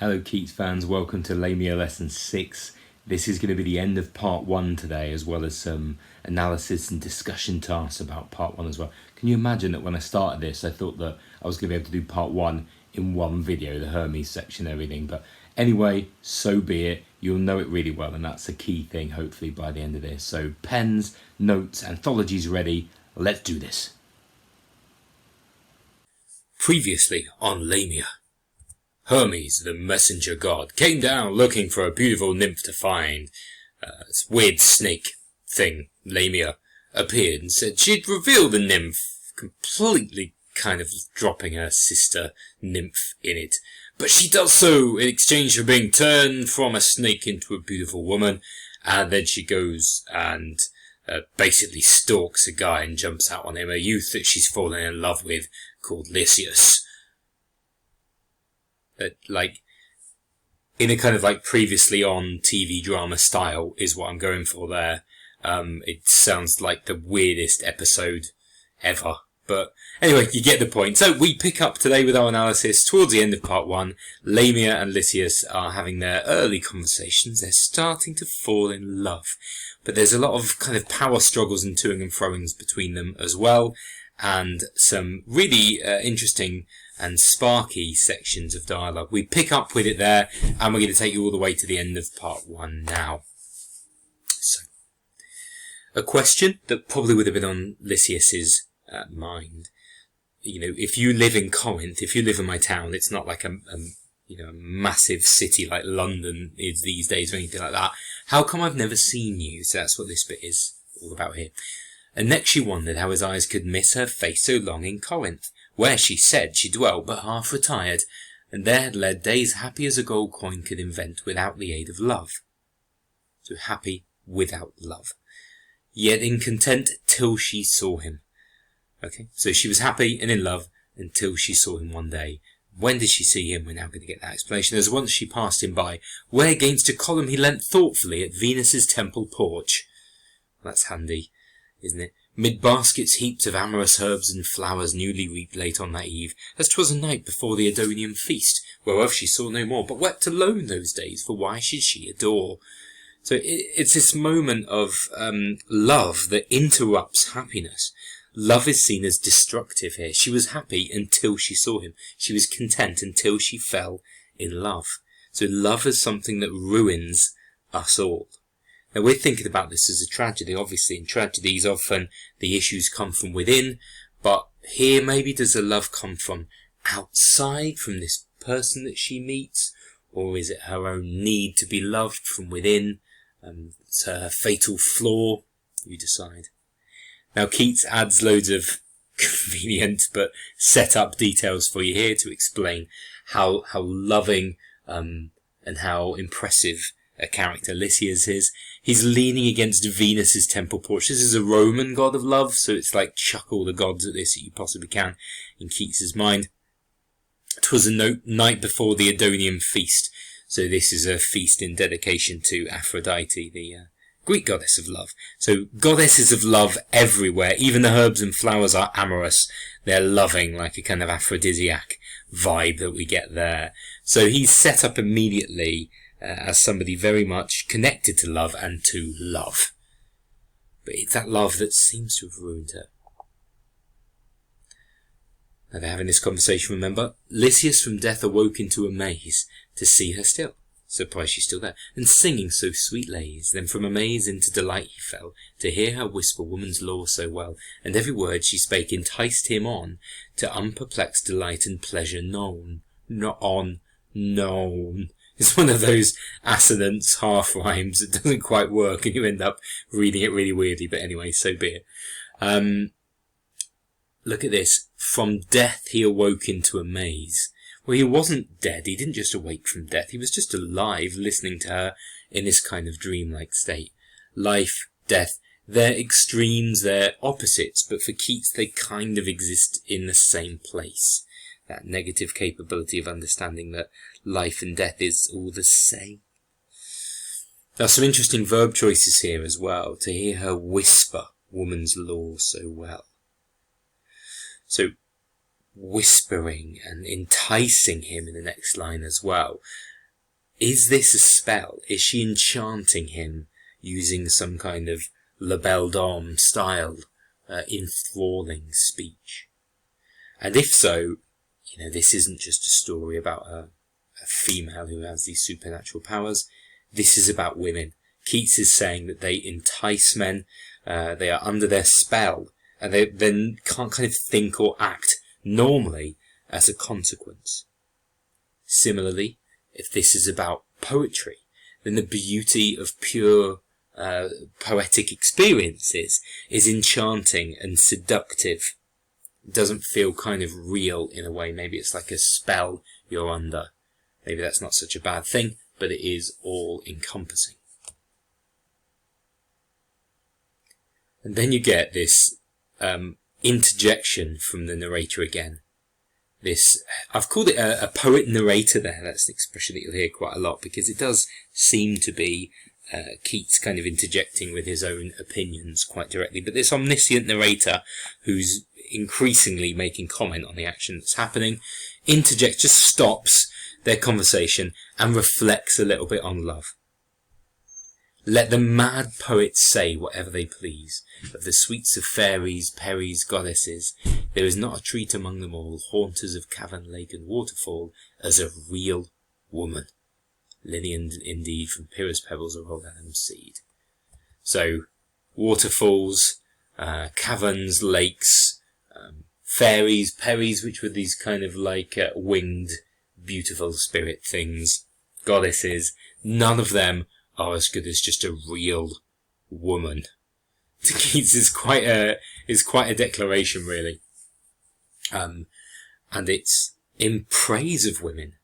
Hello Keats fans, welcome to Lamia Lesson 6. This is going to be the end of Part 1 today, as well as some analysis and discussion tasks about Part 1 as well. Can you imagine that when I started this, I thought that I was going to be able to do Part 1 in one video, the Hermes section and everything. But anyway, so be it. You'll know it really well, and that's a key thing, hopefully, by the end of this. So pens, notes, anthologies ready. Let's do this. Previously on Lamia. Hermes, the messenger god, came down looking for a beautiful nymph to find. This weird snake thing, Lamia, appeared and said she'd reveal the nymph, completely kind of dropping her sister nymph in it. But she does so in exchange for being turned from a snake into a beautiful woman, and then she goes and basically stalks a guy and jumps out on him, a youth that she's fallen in love with called Lysias. Like, in a kind of like previously on TV drama style is what I'm going for there. It sounds like the weirdest episode ever. But anyway, you get the point. So we pick up today with our analysis towards the end of Part 1. Lamia and Lysias are having their early conversations. They're starting to fall in love. But there's a lot of kind of power struggles and toing and froings between them as well. And some really interesting and sparky sections of dialogue. We pick up with it there, and we're going to take you all the way to the end of Part 1 now. So, a question that probably would have been on Lysias's mind. You know, if you live in Corinth, if you live in my town, it's not like a massive city like London is these days or anything like that. How come I've never seen you? So that's what this bit is all about here. And next she wondered how his eyes could miss her face so long in Corinth, where she said she dwelt but half retired, and there had led days happy as a gold coin could invent without the aid of love. So happy without love. Yet in content till she saw him. Okay, so she was happy and in love until she saw him one day. When did she see him? We're now going to get that explanation. As once she passed him by, where against a column he leant thoughtfully at Venus's temple porch. That's handy, isn't it? Mid baskets heaped of amorous herbs and flowers newly reaped late on that eve, as 'twas a night before the Adonian feast, whereof she saw no more, but wept alone those days, for why should she adore? So it's this moment of love that interrupts happiness. Love is seen as destructive here. She was happy until she saw him. She was content until she fell in love. So love is something that ruins us all. Now we're thinking about this as a tragedy. Obviously in tragedies often the issues come from within, but here maybe does the love come from outside, from this person that she meets, or is it her own need to be loved from within? It's her fatal flaw. You decide. Now Keats adds loads of convenient but set up details for you here to explain how loving and how impressive a character Lysias is. He's leaning against Venus's temple porch. This is a Roman god of love, so it's like chuck all the gods at this that you possibly can in Keats's mind. 'Twas a night before the Adonian feast, so this is a feast in dedication to Aphrodite, the Greek goddess of love. So goddesses of love everywhere. Even the herbs and flowers are amorous. They're loving, like a kind of aphrodisiac vibe that we get there. So he's set up immediately as somebody very much connected to love and to love. But it's that love that seems to have ruined her. Now they're having this conversation, remember? Lysias from death awoke into amaze to see her still. Surprised she's still there, and singing so sweet lays. Then from amaze into delight he fell, to hear her whisper woman's lore so well, and every word she spake enticed him on, to unperplexed delight and pleasure known. Known. It's one of those assonance half rhymes that doesn't quite work, and you end up reading it really weirdly, but anyway, so be it. Look at this. From death he awoke into amaze. Well, he wasn't dead. He didn't just awake from death. He was just alive, listening to her in this kind of dreamlike state. Life, death, they're extremes, they're opposites, but for Keats they kind of exist in the same place. That negative capability of understanding that life and death is all the same. There are some interesting verb choices here as well. To hear her whisper woman's lore so well. So whispering and enticing him in the next line as well. is this a spell? Is she enchanting him using some kind of La Belle Dame style, enthralling speech? And if so, this isn't just a story about a female who has these supernatural powers. This is about women. Keats is saying that they entice men, they are under their spell, and they then can't kind of think or act normally as a consequence. Similarly, if this is about poetry, then the beauty of pure poetic experiences is enchanting and seductive. It doesn't feel kind of real in a way. Maybe it's like a spell you're under. Maybe that's not such a bad thing, but it is all-encompassing. And then you get this interjection from the narrator again. I've called it a poet-narrator there. That's an expression that you'll hear quite a lot, because it does seem to be Keats kind of interjecting with his own opinions quite directly. But this omniscient narrator, who's increasingly making comment on the action that's happening, interjects, just stops their conversation and reflects a little bit on love. Let the mad poets say whatever they please of the sweets of fairies, peris, goddesses. There is not a treat among them all, haunters of cavern, lake, and waterfall, as a real woman. Linean indeed from Pyrrhus pebbles or old Adam's seed. So, waterfalls, caverns, lakes, fairies, peris, which were these kind of like winged, beautiful spirit things, goddesses. None of them are as good as just a real woman. Keats is quite a declaration, really, and it's in praise of women.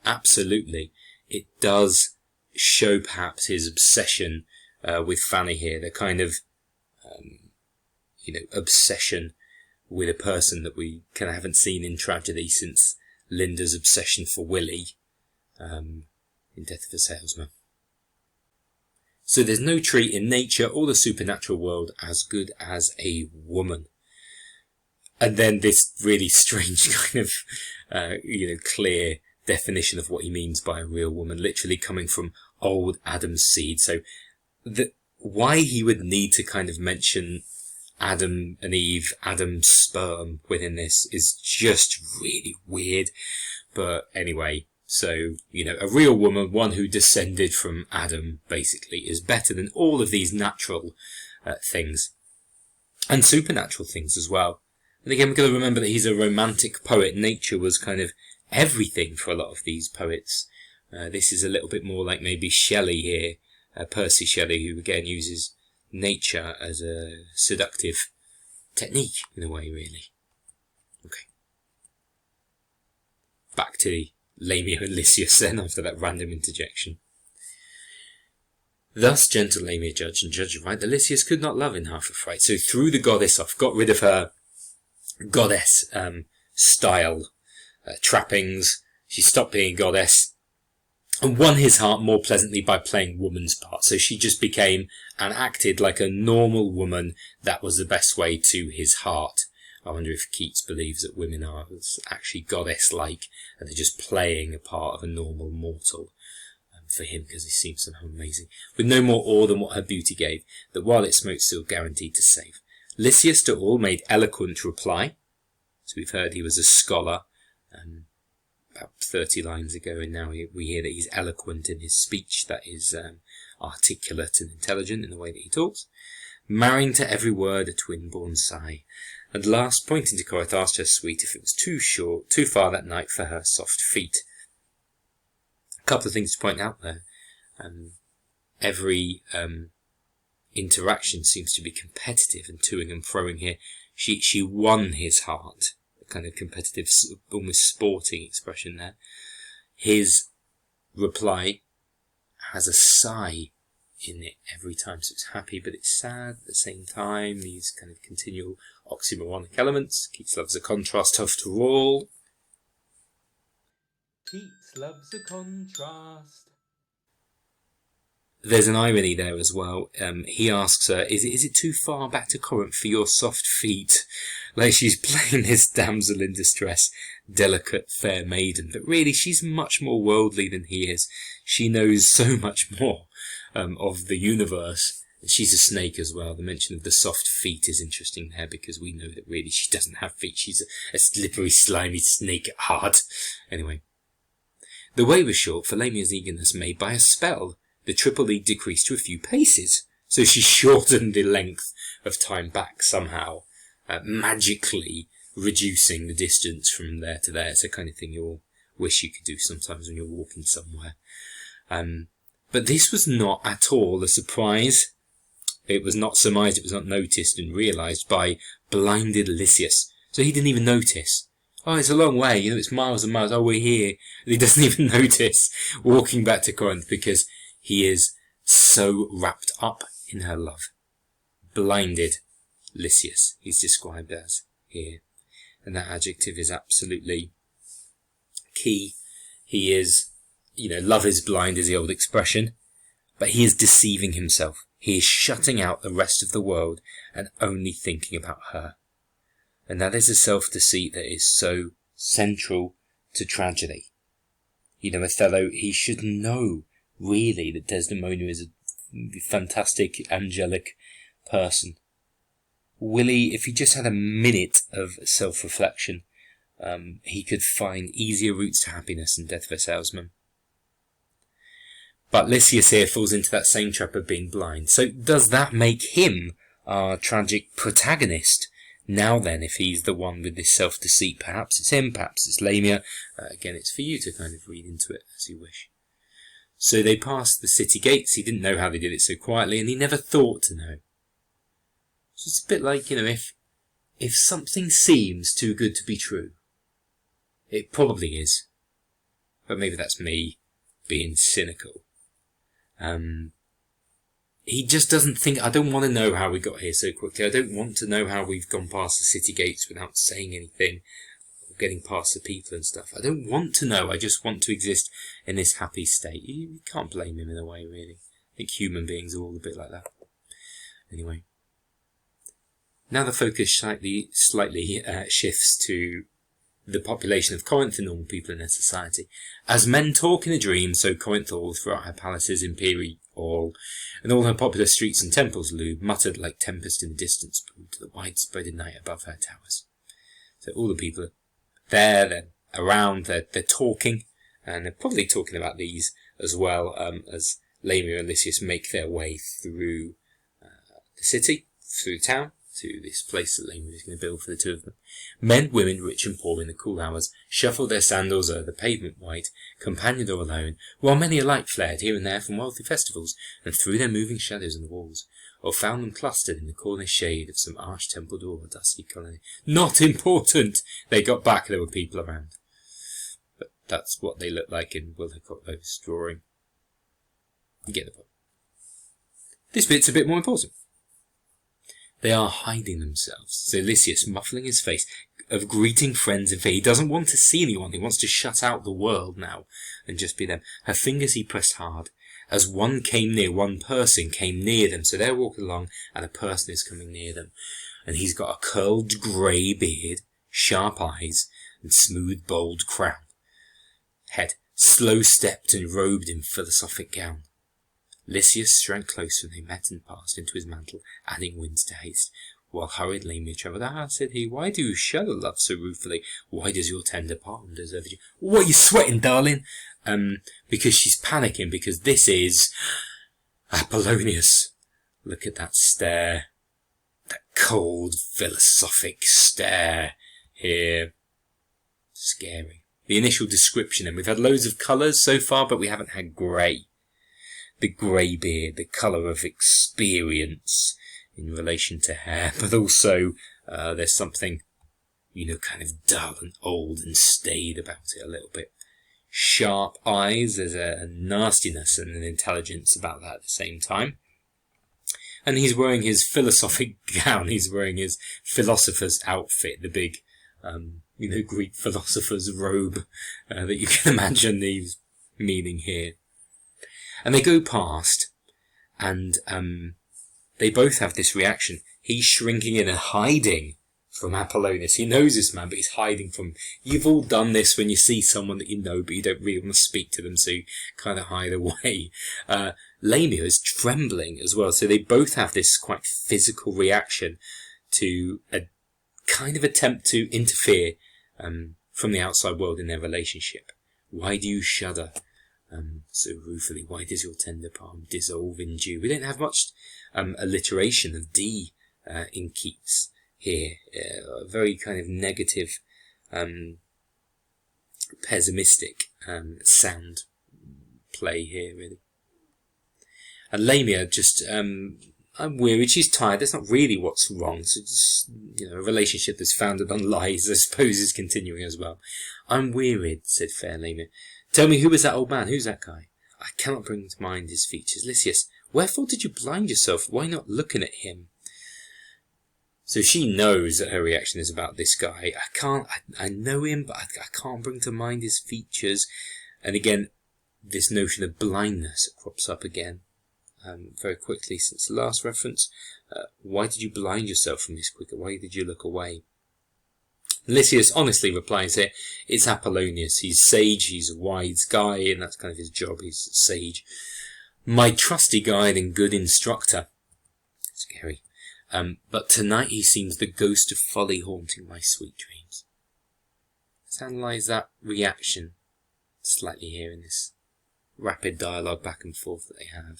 Absolutely, it does show perhaps his obsession with Fanny here, the kind of obsession with a person that we kind of haven't seen in tragedy since Linda's obsession for Willie in Death of a Salesman. So there's no treat in nature or the supernatural world as good as a woman. And then this really strange kind of, clear definition of what he means by a real woman, literally coming from old Adam's seed. So why he would need to kind of mention Adam and Eve, Adam's sperm within this is just really weird. But anyway, so, a real woman, one who descended from Adam, basically, is better than all of these natural things. And supernatural things as well. And again, we've got to remember that he's a romantic poet. Nature was kind of everything for a lot of these poets. This is a little bit more like maybe Shelley here, Percy Shelley, who again uses nature as a seductive technique, in a way, really. Okay. Back to the Lamia and Lysias then, after that random interjection. Thus gentle Lamia judged, and judged right, that Lysias could not love in half a fright. So threw the goddess off, got rid of her goddess style trappings. She stopped being a goddess and won his heart more pleasantly by playing woman's part. So she just became and acted like a normal woman. That was the best way to his heart. I wonder if Keats believes that women are actually goddess-like and they're just playing a part of a normal mortal for him, because he seems somehow amazing. With no more awe than what her beauty gave, that while it smote still guaranteed to save. Lysias to all made eloquent reply. So we've heard he was a scholar about 30 lines ago, and now we hear that he's eloquent in his speech, that is articulate and intelligent in the way that he talks. Marrying to every word a twin-born sigh. And last, pointing to Corinth, asked her sweet if it was too far that night for her soft feet. A couple of things to point out there. Every interaction seems to be competitive and toing and froing here. She won his heart. A kind of competitive, almost sporting expression there. His reply has a sigh in it every time, so it's happy but it's sad at the same time. These kind of continual oxymoronic elements. Keats loves a contrast after all. Keats loves a contrast. There's an irony there as well. He asks her, is it too far back to Corinth for your soft feet? Like she's playing this damsel in distress, delicate, fair maiden. But really, she's much more worldly than he is. She knows so much more of the universe. She's a snake as well. The mention of the soft feet is interesting there, because we know that really she doesn't have feet. She's a slippery, slimy snake at heart. Anyway. The way was short for Lamia's eagerness made by a spell. The triple league decreased to a few paces, so she shortened the length of time back somehow, magically reducing the distance from there to there. It's the kind of thing you'll wish you could do sometimes when you're walking somewhere. But this was not at all a surprise. It was not surmised, it was not noticed and realised by blinded Lysias. So he didn't even notice. Oh, it's a long way, it's miles and miles. Oh, we're here. And he doesn't even notice walking back to Corinth, because he is so wrapped up in her love. Blinded Lysias, he's described as here. And that adjective is absolutely key. He is, love is blind is the old expression, but he is deceiving himself. He is shutting out the rest of the world and only thinking about her. And that is a self-deceit that is so central to tragedy. Othello, he should know, really, that Desdemona is a fantastic, angelic person. Willie, if he just had a minute of self-reflection, he could find easier routes to happiness than Death of a Salesman. But Lysias here falls into that same trap of being blind. So does that make him our tragic protagonist? Now then, if he's the one with this self-deceit, perhaps it's him, perhaps it's Lamia. Again, it's for you to kind of read into it as you wish. So they passed the city gates. He didn't know how they did it so quietly, and he never thought to know. So it's a bit like, if something seems too good to be true, it probably is. But maybe that's me being cynical. He just doesn't think, I don't want to know how we got here so quickly. I don't want to know how we've gone past the city gates without saying anything, or getting past the people and stuff. I don't want to know. I just want to exist in this happy state. You can't blame him in a way, really. I think human beings are all a bit like that. Anyway. Now the focus slightly shifts to the population of Corinth and normal people in their society. As men talk in a dream, so Corinth all throughout her palaces, imperial, and all her popular streets and temples loomed, muttered like tempest in the distance, brewed to the wide-spreaded night above her towers. So all the people are there, they're around, they're talking, and they're probably talking about these as well, as Lamia and Lysias make their way through the city, through town, to this place that Lamia is going to build for the two of them. Men, women, rich and poor in the cool hours, shuffled their sandals o'er the pavement white, companioned or alone, while many alike flared here and there from wealthy festivals, and threw their moving shadows on the walls, or found them clustered in the cornish shade of some arched temple door or dusty colony. Not important! They got back, there were people around. But that's what they look like in Wilcott's drawing. You get the point. This bit's a bit more important. They are hiding themselves. So Lysias, muffling his face, of greeting friends in fear. He doesn't want to see anyone. He wants to shut out the world now and just be them. Her fingers he pressed hard. As one person came near them. So they're walking along and a person is coming near them. And he's got a curled grey beard, sharp eyes, and smooth, bold crown. Head, slow-stepped and robed in philosophic gown. Lysias shrank closer, and they met and passed into his mantle, adding winds to haste. While hurried Lamia travelled. Ah, said he, why do you shudder, love, so ruefully? Why does your tender palm deserve you? What are you sweating, darling? Because she's panicking, because this is Apollonius. Look at that stare. That cold, philosophic stare here. Scary. The initial description, and we've had loads of colours so far, but we haven't had grey. The grey beard, the colour of experience in relation to hair, but also there's something, kind of dull and old and staid about it a little bit. Sharp eyes, there's a nastiness and an intelligence about that at the same time. And he's wearing his philosophic gown, he's wearing his philosopher's outfit, the big, Greek philosopher's robe that you can imagine the meaning here. And they go past, and they both have this reaction. He's shrinking in and hiding from Apollonius. He knows this man, but he's hiding from him. You've all done this when you see someone that you know, but you don't really want to speak to them, so you kind of hide away. Lamia is trembling as well, so they both have this quite physical reaction to a kind of attempt to interfere from the outside world in their relationship. Why do you shudder so ruefully? Why does your tender palm dissolve in dew? We don't have much alliteration of D in Keats here. A very kind of negative, pessimistic sound play here, really. And Lamia just, I'm wearied, she's tired, that's not really what's wrong. So just, a relationship that's founded on lies, I suppose, is continuing as well. I'm wearied, said fair Lamia. Tell me, who was that old man? Who's that guy? I cannot bring to mind his features. Lysias, wherefore did you blind yourself? Why not looking at him? So she knows that her reaction is about this guy. I know him, but I can't bring to mind his features. And again, this notion of blindness crops up again. Very quickly since the last reference. Why did you blind yourself from this quicker? Why did you look away? Lysias honestly replies here, it's Apollonius. He's sage, he's a wise guy, and that's kind of his job, he's sage. My trusty guide and good instructor. Scary. But tonight he seems the ghost of folly haunting my sweet dreams. Let's analyse that reaction slightly here in this rapid dialogue back and forth that they have.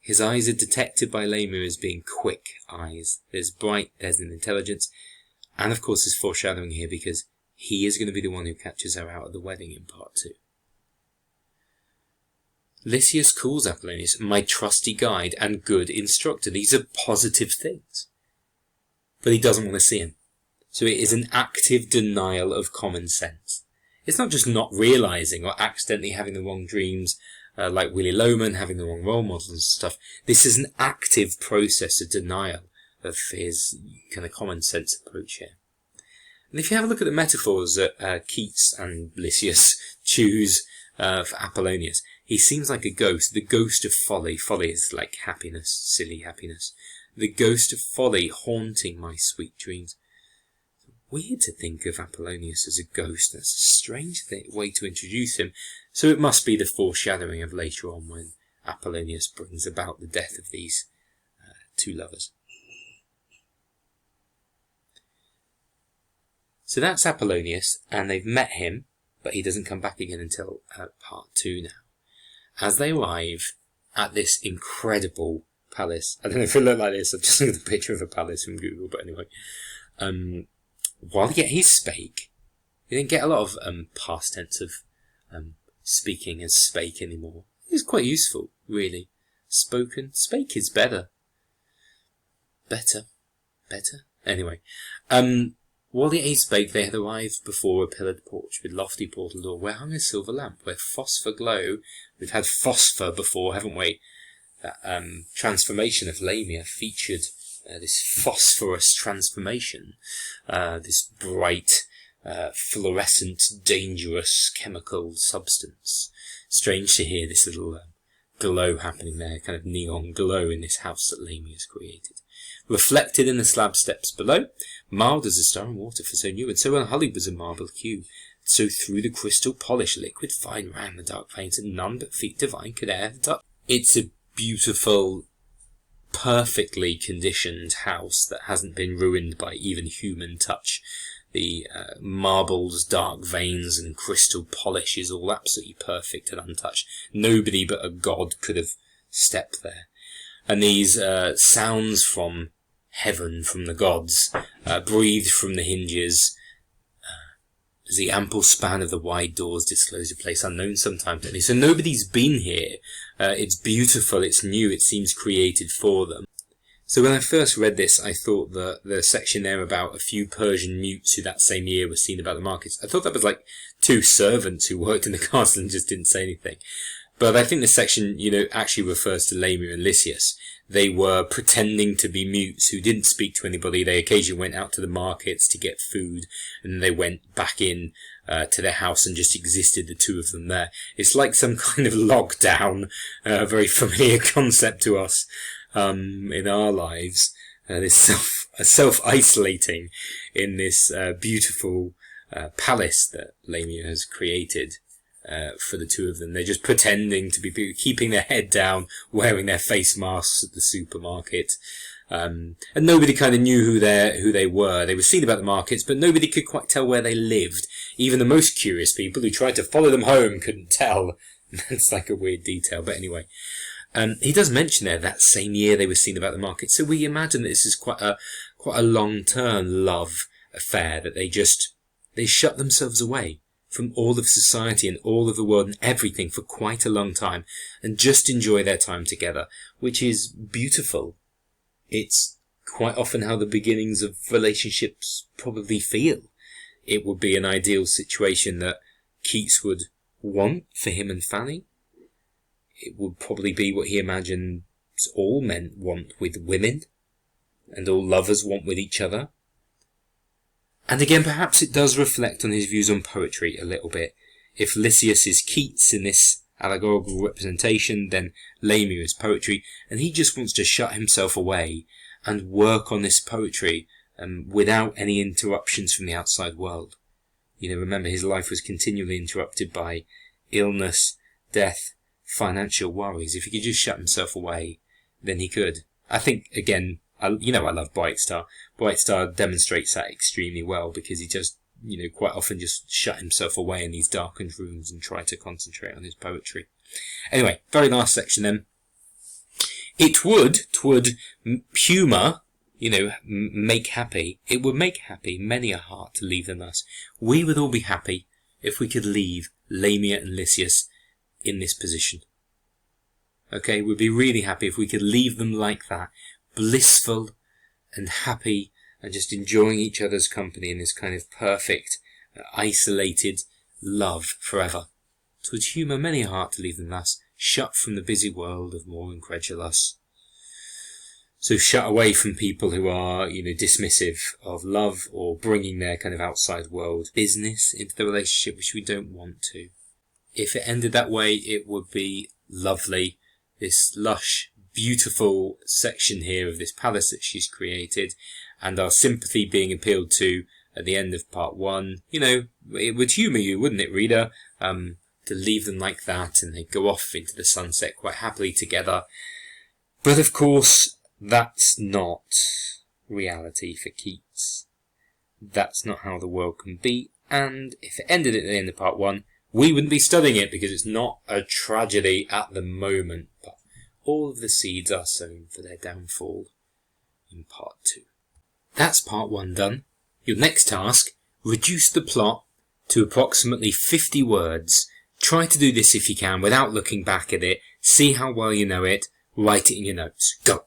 His eyes are detected by Lamia as being quick eyes. There's bright, there's an intelligence, and of course there's foreshadowing here because he is going to be the one who catches her out at the wedding in part 2. Lysias calls Apollonius my trusty guide and good instructor. These are positive things. But he doesn't want to see him. So it is an active denial of common sense. It's not just not realising or accidentally having the wrong dreams, like Willy Loman having the wrong role models and stuff. This is an active process of denial of his kind of common sense approach here. And if you have a look at the metaphors that Keats and Lysias choose for Apollonius, he seems like a ghost, the ghost of folly. Folly is like happiness, silly happiness. The ghost of folly haunting my sweet dreams. Weird to think of Apollonius as a ghost. That's a strange way to introduce him. So it must be the foreshadowing of later on when Apollonius brings about the death of these two lovers. So that's Apollonius, and they've met him, but he doesn't come back again until part 2 now. As they arrive at this incredible palace, I don't know if it looked like this, I've just looked at a picture of a palace from Google, but anyway, while yet he spake, you didn't get a lot of past tense of speaking as spake anymore. It's quite useful, really. Spoken, spake is better. Better. Anyway, while yet he spake, they had arrived before a pillared porch with lofty portal door, where hung a silver lamp, where phosphor glow. We've had phosphor before, haven't we? That transformation of Lamia featured this phosphorus transformation, this bright, fluorescent, dangerous chemical substance. Strange to hear this little glow happening there, kind of neon glow in this house that Lamia has created. Reflected in the slab steps below, mild as a star in water for so new, and so unhullied was a marble hue. So through the crystal polish liquid fine ran the dark veins, and none but feet divine could e'er touch. It's a beautiful, perfectly conditioned house that hasn't been ruined by even human touch. The marble's dark veins and crystal polish is all absolutely perfect and untouched. Nobody but a god could have stepped there. And these sounds from heaven, from the gods, breathed from the hinges, as the ample span of the wide doors disclose a place unknown sometimes. So nobody's been here. It's beautiful, it's new, it seems created for them. So when I first read this, I thought that the section there about a few Persian mutes who that same year were seen about the markets, I thought that was like 2 servants who worked in the castle and just didn't say anything. But I think this section, actually refers to Lamia and Lysias. They were pretending to be mutes who didn't speak to anybody. They occasionally went out to the markets to get food, and they went back in to their house and just existed, the two of them there. It's like some kind of lockdown, very familiar concept to us in our lives. This self-isolating in this beautiful palace that Lamia has created for the two of them. They're just pretending to be keeping their head down, wearing their face masks at the supermarket. And nobody kind of knew who they were. They were seen about the markets, but nobody could quite tell where they lived. Even the most curious people who tried to follow them home couldn't tell. That's like a weird detail, but anyway. He does mention there that same year they were seen about the market, so we imagine that this is quite a long-term love affair, that they shut themselves away from all of society and all of the world and everything for quite a long time and just enjoy their time together, which is beautiful. It's quite often how the beginnings of relationships probably feel. It would be an ideal situation that Keats would want for him and Fanny. It would probably be what he imagines all men want with women, and all lovers want with each other. And again, perhaps it does reflect on his views on poetry a little bit. If Lysias is Keats in this allegorical representation, then Lamia is poetry, and he just wants to shut himself away and work on this poetry without any interruptions from the outside world. Remember, his life was continually interrupted by illness, death, financial worries. If he could just shut himself away, then he could. I think, again, I love Bright Star. Bright Star demonstrates that extremely well, because he just, quite often just shut himself away in these darkened rooms and tried to concentrate on his poetry. Anyway, very last section then. Twould humour, make happy. It would make happy many a heart to leave them thus. We would all be happy if we could leave Lamia and Lysias in this position. Okay, we'd be really happy if we could leave them like that, blissful and happy and just enjoying each other's company in this kind of perfect, isolated love forever. 'Twould humour many a heart to leave them thus, shut from the busy world of more incredulous. So shut away from people who are, dismissive of love or bringing their kind of outside world business into the relationship, which we don't want to. If it ended that way, it would be lovely. This lush, beautiful section here of this palace that she's created, and our sympathy being appealed to at the end of part one. It would humour you, wouldn't it, reader? To leave them like that, and they go off into the sunset quite happily together. But of course, that's not reality for Keats. That's not how the world can be, and if it ended at the end of part one, we wouldn't be studying it, because it's not a tragedy at the moment, but all of the seeds are sown for their downfall in part two. That's part one done. Your next task, reduce the plot to approximately 50 words. Try to do this if you can without looking back at it. See how well you know it. Write it in your notes. Go!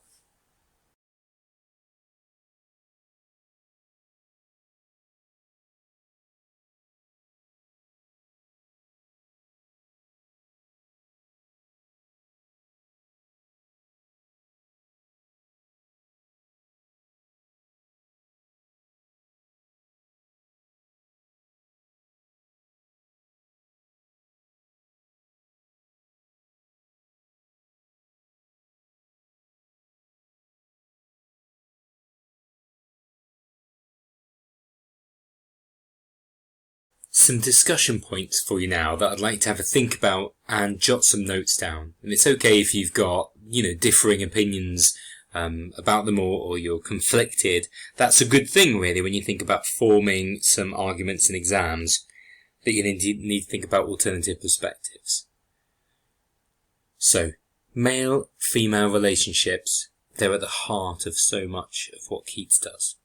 Some discussion points for you now that I'd like to have a think about and jot some notes down. And it's okay if you've got, differing opinions about them, or you're conflicted. That's a good thing, really, when you think about forming some arguments in exams, that you need to think about alternative perspectives. So, male-female relationships, they're at the heart of so much of what Keats does.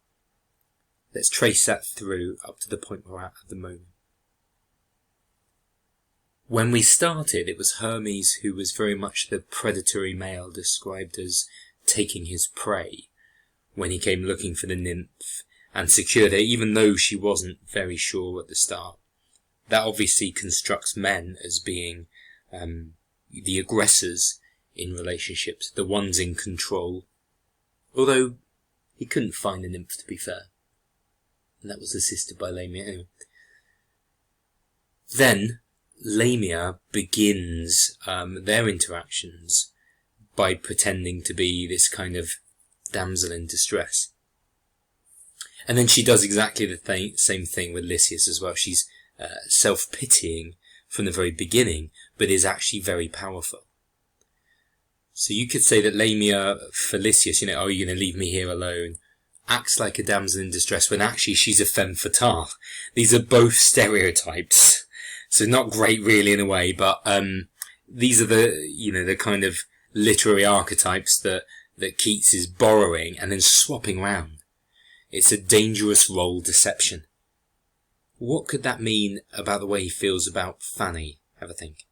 Let's trace that through up to the point we're at the moment. When we started, it was Hermes who was very much the predatory male, described as taking his prey, when he came looking for the nymph and secured her, even though she wasn't very sure at the start. That obviously constructs men as being the aggressors in relationships, the ones in control. Although he couldn't find a nymph, to be fair. And that was assisted by Lamia anyway. Then Lamia begins their interactions by pretending to be this kind of damsel in distress. And then she does exactly the same thing with Lysias as well. She's self-pitying from the very beginning, but is actually very powerful. So you could say that Lamia for Lysias, oh, are you going to leave me here alone, acts like a damsel in distress when actually she's a femme fatale. These are both stereotypes. So not great really in a way, but these are the kind of literary archetypes that Keats is borrowing and then swapping around. It's a dangerous role deception. What could that mean about the way he feels about Fanny? Have a think.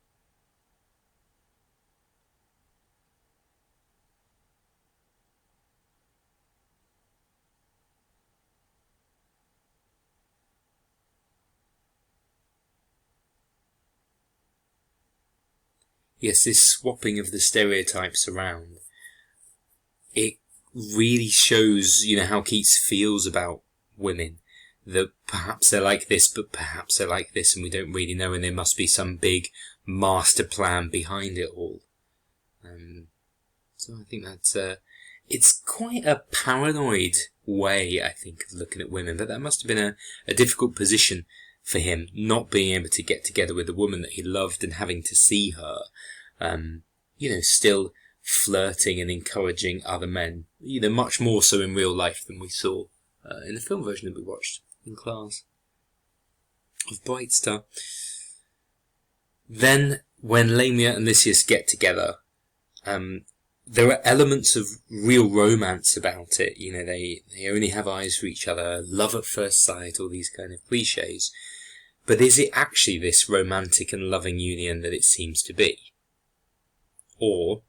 Yes, this swapping of the stereotypes around, it really shows, how Keats feels about women. That perhaps they're like this, but perhaps they're like this, and we don't really know, and there must be some big master plan behind it all. So I think that's it's quite a paranoid way, I think, of looking at women, but that must have been a difficult position for him, not being able to get together with the woman that he loved and having to see her, still flirting and encouraging other men, much more so in real life than we saw in the film version that we watched in class of Bright Star. Then, when Lamia and Lysias get together, there are elements of real romance about it. They only have eyes for each other, love at first sight, all these kind of cliches. But is it actually this romantic and loving union that it seems to be? Or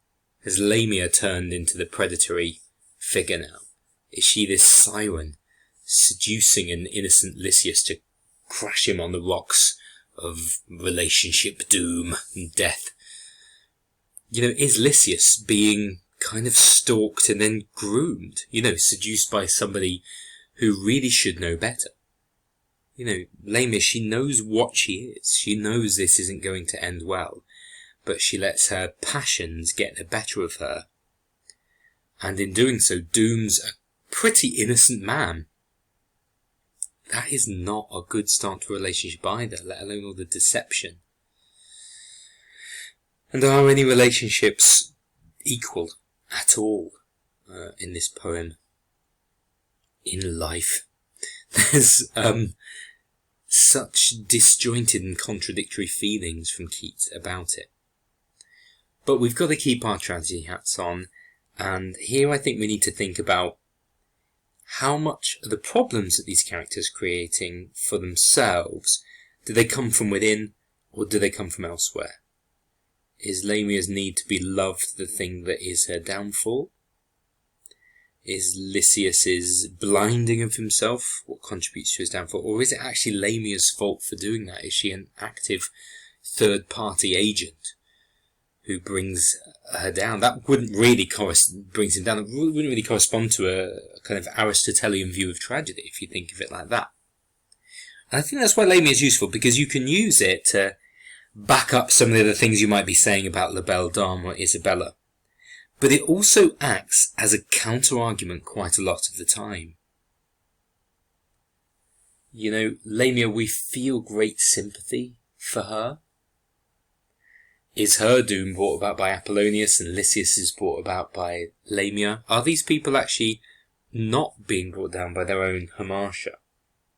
has Lamia turned into the predatory figure now? Is she this siren seducing an innocent Lysias to crash him on the rocks of relationship doom and death? Is Lysias being kind of stalked and then groomed? Seduced by somebody who really should know better? Lamia, she knows what she is. She knows this isn't going to end well. But she lets her passions get the better of her. And in doing so, dooms a pretty innocent man. That is not a good start to a relationship either, let alone all the deception. And are any relationships equal at all in this poem? In life. There's such disjointed and contradictory feelings from Keats about it. But we've got to keep our tragedy hats on, and here I think we need to think about how much of the problems that these characters are creating for themselves, do they come from within, or do they come from elsewhere? Is Lamia's need to be loved the thing that is her downfall? Is Lysias's blinding of himself what contributes to his downfall? Or is it actually Lamia's fault for doing that? Is she an active third-party agent who brings her down? That wouldn't really brings him down. It wouldn't really correspond to a kind of Aristotelian view of tragedy, if you think of it like that. And I think that's why Lamia is useful, because you can use it to back up some of the other things you might be saying about La Belle Dame or Isabella. But it also acts as a counter-argument quite a lot of the time. Lamia, we feel great sympathy for her. Is her doom brought about by Apollonius and Lysias is brought about by Lamia? Are these people actually not being brought down by their own hamartia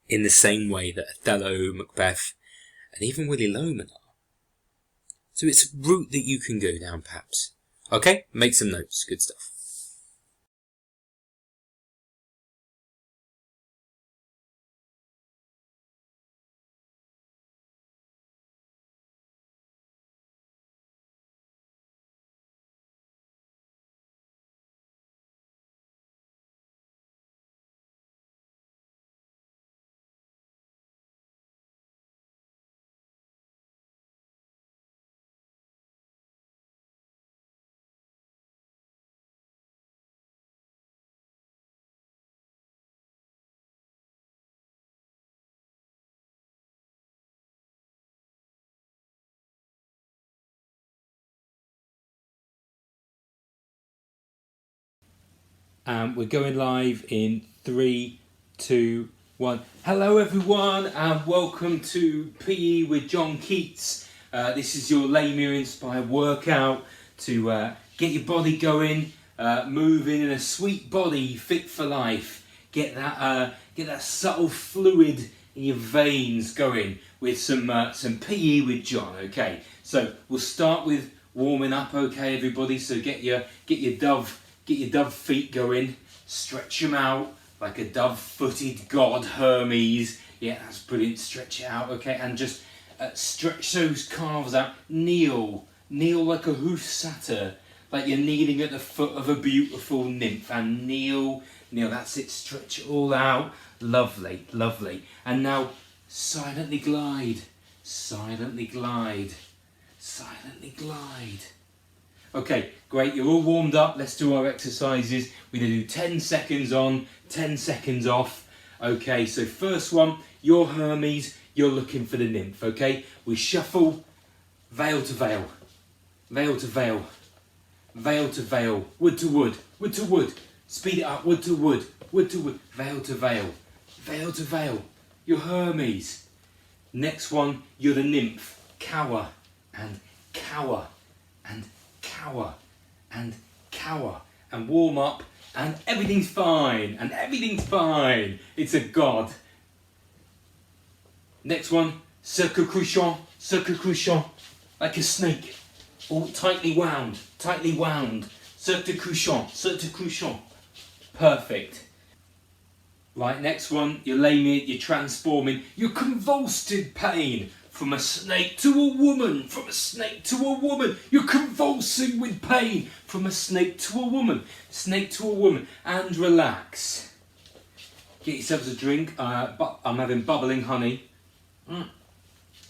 in the same way that Othello, Macbeth, and even Willy Loman are? So it's a route that you can go down, perhaps. Okay, make some notes. Good stuff. We're going live in 3, 2, 1. Hello everyone and welcome to PE with John Keats. This is your Lamia inspired workout to get your body going, moving in a sweet body fit for life. Get that subtle fluid in your veins going with some PE with John. Okay, so we'll start with warming up. Okay, everybody. So get your dove feet going. Stretch them out like a dove-footed god Hermes. Yeah, that's brilliant. Stretch it out. Okay, and just stretch those calves out. Kneel like a hoof satyr, like you're kneeling at the foot of a beautiful nymph. And kneel. That's it. Stretch it all out. Lovely. And now silently glide. Okay, great. You're all warmed up. Let's do our exercises. We're going to do 10 seconds on, 10 seconds off. Okay, so first one, you're Hermes. You're looking for the nymph. Okay, we shuffle veil to veil, veil to veil, veil to veil, wood to wood, wood to wood. Speed it up, wood to wood, wood to wood, veil to veil, veil to veil. You're Hermes. Next one, you're the nymph. Cower and cower and cower and cower and warm up and everything's fine and everything's fine. It's a god. Next one, cercle couchant, like a snake, all tightly wound, cercle couchant. Perfect. Right, next one, you're Lamia, you're transforming, you're convulsed in pain. From a snake to a woman, You're convulsing with pain. From a snake to a woman, and relax. Get yourselves a drink. I'm having bubbling honey.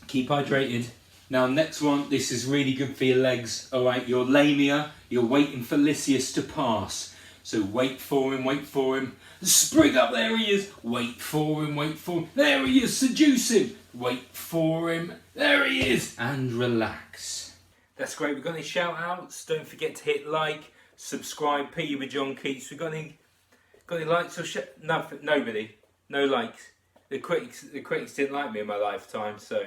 Keep hydrated. Now, next one, this is really good for your legs. All right, you're Lamia, you're waiting for Lysias to pass. So wait for him. Spring up, there he is. Wait for him. There he is, seduce him. Wait for him, there he is. And relax. That's great. We've got any shout outs? Don't forget to hit like, subscribe, PE with John Keats. We've got any likes or nothing? Nobody. No likes. The critics didn't like me in my lifetime, so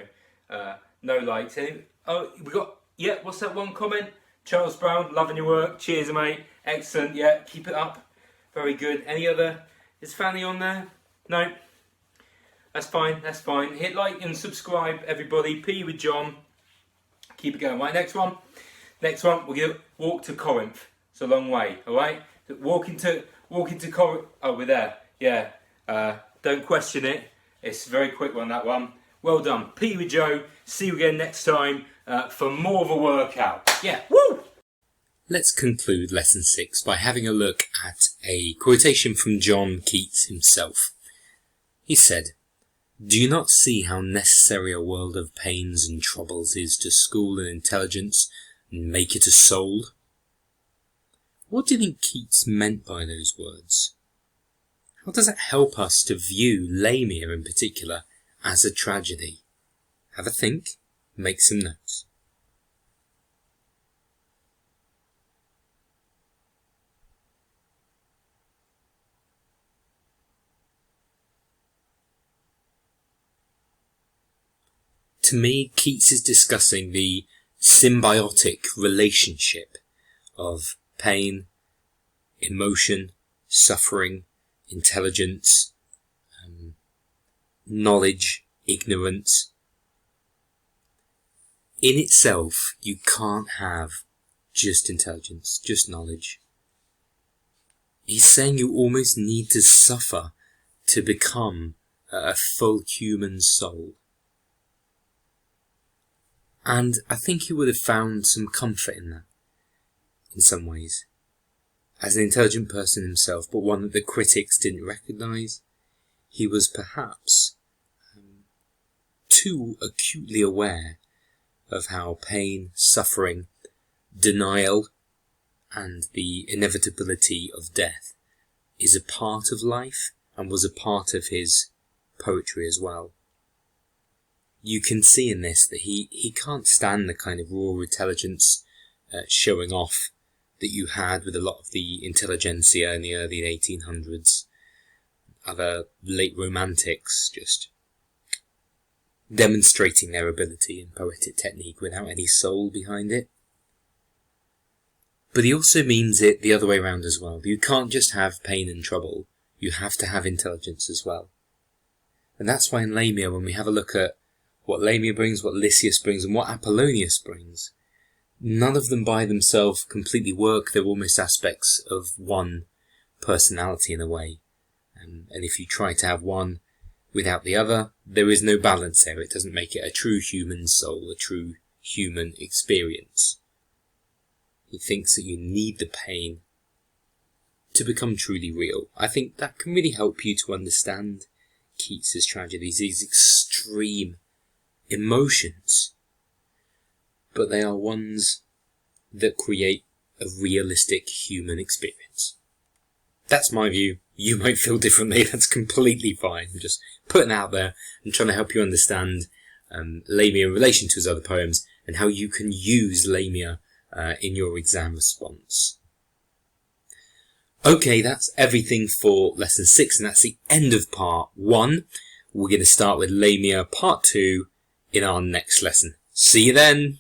no likes. What's that one comment? Charles Brown, loving your work. Cheers, mate. Excellent. Yeah, keep it up. Very good. Any other? Is Fanny on there? No. That's fine. Hit like and subscribe, everybody. P with John. Keep it going. Right, next one. We're going to walk to Corinth. It's a long way, all right? Walking to Corinth. Oh, we're there. Yeah. Don't question it. It's a very quick one, that one. Well done. P with Joe. See you again next time for more of a workout. Yeah. Woo! Let's conclude Lesson 6 by having a look at a quotation from John Keats himself. He said, "Do you not see how necessary a world of pains and troubles is to school an intelligence and make it a soul?" What do you think Keats meant by those words? How does it help us to view Lamia in particular as a tragedy? Have a think, make some notes. To me, Keats is discussing the symbiotic relationship of pain, emotion, suffering, intelligence, knowledge, ignorance. In itself, you can't have just intelligence, just knowledge. He's saying you almost need to suffer to become a full human soul. And I think he would have found some comfort in that, in some ways. As an intelligent person himself, but one that the critics didn't recognise, he was perhaps too acutely aware of how pain, suffering, denial, and the inevitability of death is a part of life and was a part of his poetry as well. You can see in this that he can't stand the kind of raw intelligence showing off that you had with a lot of the intelligentsia in the early 1800s. other late romantics, just demonstrating their ability in poetic technique without any soul behind it. But he also means it the other way around as well. You can't just have pain and trouble, you have to have intelligence as well. And that's why in Lamia, when we have a look at what Lamia brings, what Lysias brings, and what Apollonius brings, none of them by themselves completely work. They're almost aspects of one personality in a way. And if you try to have one without the other, there is no balance there. It doesn't make it a true human soul, a true human experience. He thinks that you need the pain to become truly real. I think that can really help you to understand Keats's tragedies, these extreme emotions. But they are ones that create a realistic human experience. That's my view. You might feel differently. That's completely fine. I'm just putting it out there and trying to help you understand Lamia in relation to his other poems and how you can use Lamia in your exam response. Okay, that's everything for lesson 6, and that's the end of part 1. We're going to start with Lamia part 2 in our next lesson. See you then!